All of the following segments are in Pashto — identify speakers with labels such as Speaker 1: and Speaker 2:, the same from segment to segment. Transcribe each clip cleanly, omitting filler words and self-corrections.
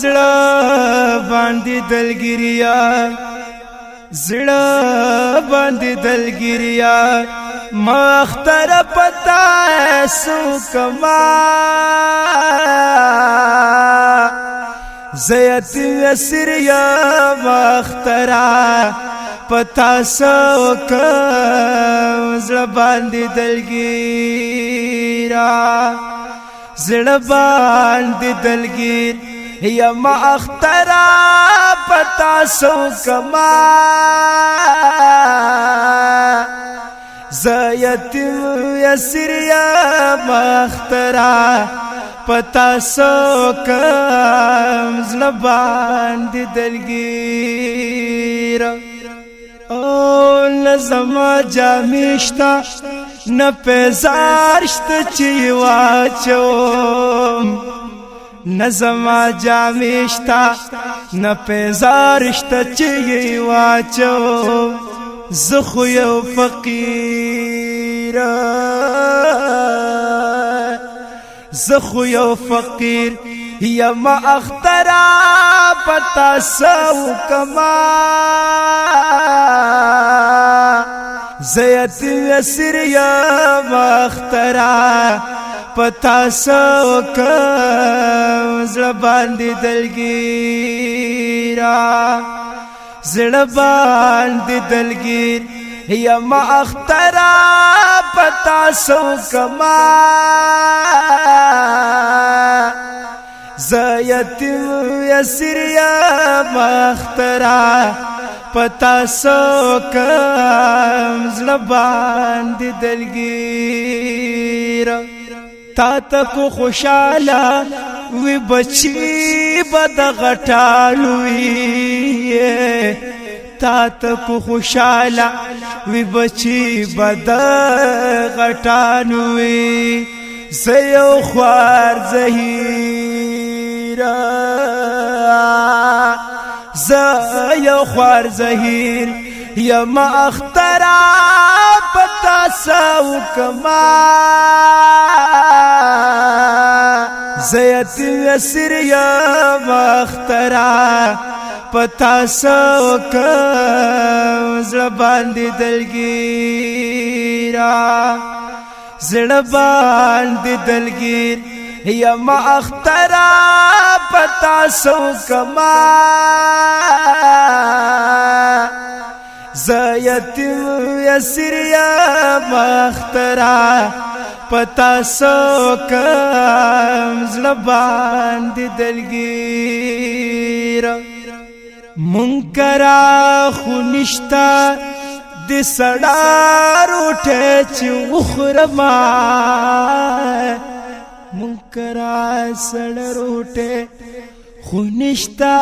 Speaker 1: زړه باندې دلګریا زړه باندې دلګریا مختر پتا سو کما زیت اسریا مخترا پتا سو کم زړه باندې دلګریا زړه باندې دلګر یا مخترا پتا سو کما زیت یسریا مخترا پتا سو کم زړه باندې دلګر او نظما جامیشتا نه پزارشت چی واچوم نظما جامیشتا نه پزارشت چی واچوم زخو یو فقیر زخو یو فقیر یم اخترا پتا سو کما زیت یسر یم اخترا پتا سو کم زړه باندې دلګریا زړه باندې دلګر یم اخترا پتا سو کما زیت یسر یم اخترا پتا سو کم زړه باندې دلګر تا تکو خوشاله وی بچی بد غټالوی تا تکو خوشاله وی بچی بد غټانوی زیو خوار زهیرا زیو خوار زهیر یم اخترا پتا سو کما زیت یسر یم اخترا پتا سو کم زړه باندې دلګریا زړه باندې دلګر یم اخترا پتا سو کما زیت یسر یم اخترا پتا سو کم زړه باندې دلګر منکرا خونشتا د سړار اٹھے چې وخرما منکرا سړار اٹھے خونشتا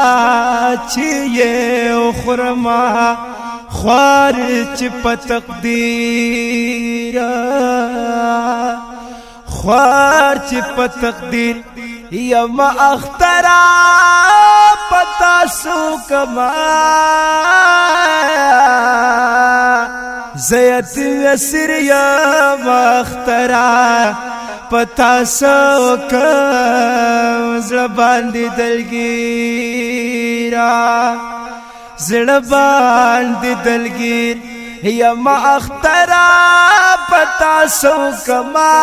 Speaker 1: چې وخرما خوار چې په تقدیر خوار چې په تقدیر یم اخترا پتا سو کما زیت یسر یم اخترا پتا سو کم زړه باندې دلګریا زړه باندې دلګر یم اخترا پتا سو کما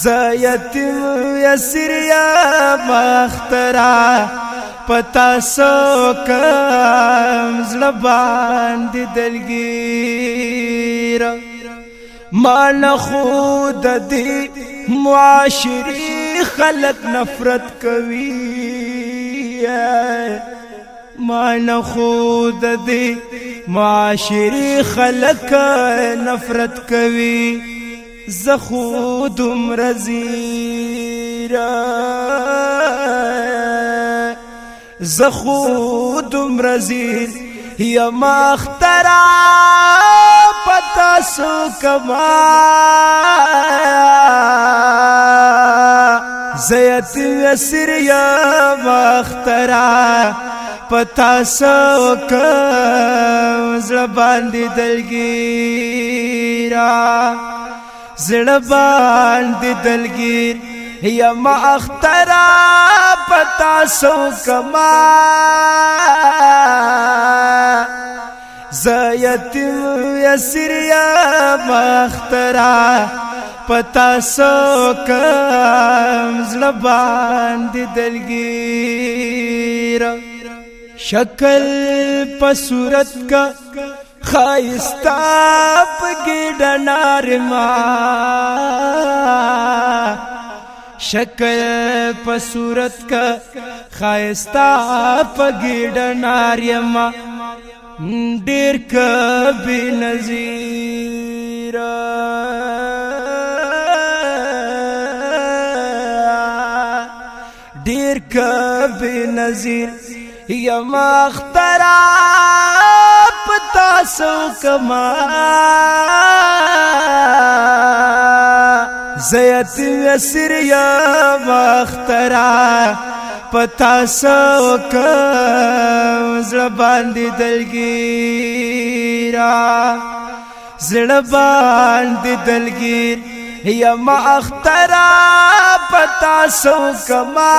Speaker 1: زیت یسر یم اخترا پتا سو کم زړه باندې دلګر مال خود دی معاشری خلق نفرت کوي مال خود دی معاشری خلق نفرت کوي زخودم رزیرا زخودم رزیر یم اخترا پتا سو کما زیت یسر یم اخترا پتا سو کم زړه باندې دلګریا زړه باندې دلګر یم اخترا پتا سو کما زیتیم یسر یم اخترا پتا سو کم زلبان دی دلگیر شکل پا صورت کا خائستا پا گیڑا نارما شکل پا صورت کا خائستا پا گیڑا نارما دیر کبھی نظیر دیر کبھی نظیر یم اخترا پتا سو کما زیتیم یسر یم اخترا پتا سو کم زلبان دی دلگیرا زلبان دی دلگیر یم اخترا پتا سو کما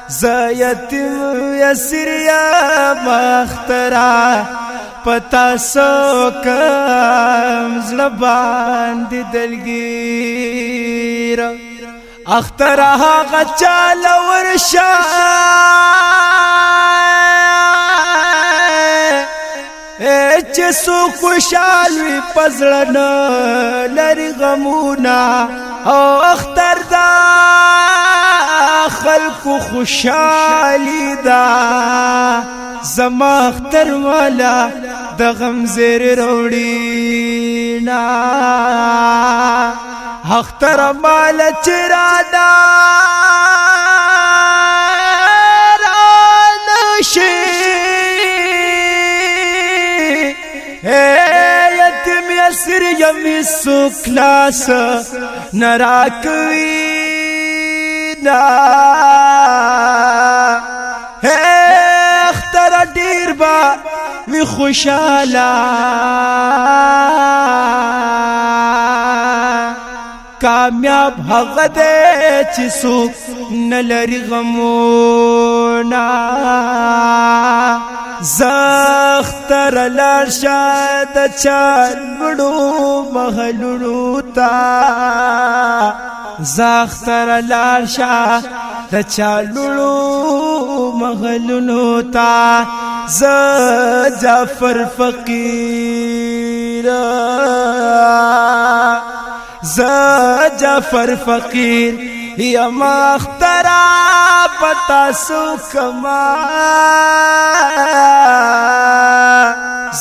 Speaker 1: زیتیم یسر یم اخترا پتا سو کم زلبان دی دلگیرا اخترا غچال ورشا چه سو خوشالوی پزړه لري غمونا او اختر دا خلق خوشالي دا زما اختر والا د غم زیر روړی نا اختر مال چرادا رانشی یتیم یسر یمی سکلاس نراکوینا اختر دیر با وی خوشالا کامیاب هغه دې چې څوک نه لري غمونه زختر لاړ شه د چا لوړو محلونو ته زختر لاړ شه د چا لوړو محلونو ته ز جعفر فقیر ز جعفر فقیر یم اخترا پتا سو کما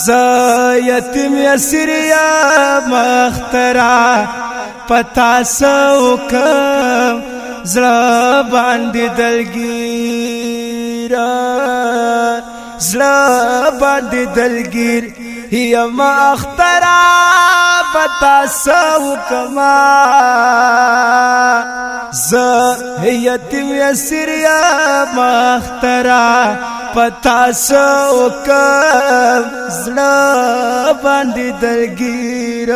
Speaker 1: ز یتیم یسر یم اخترا پتا سو کم زړه باندې دلگیر زړه باندې دلگیر یم اخترا پتا سو کما ز یتیم یسر یم اخترا پتا سو کم زړه باندې دلگیر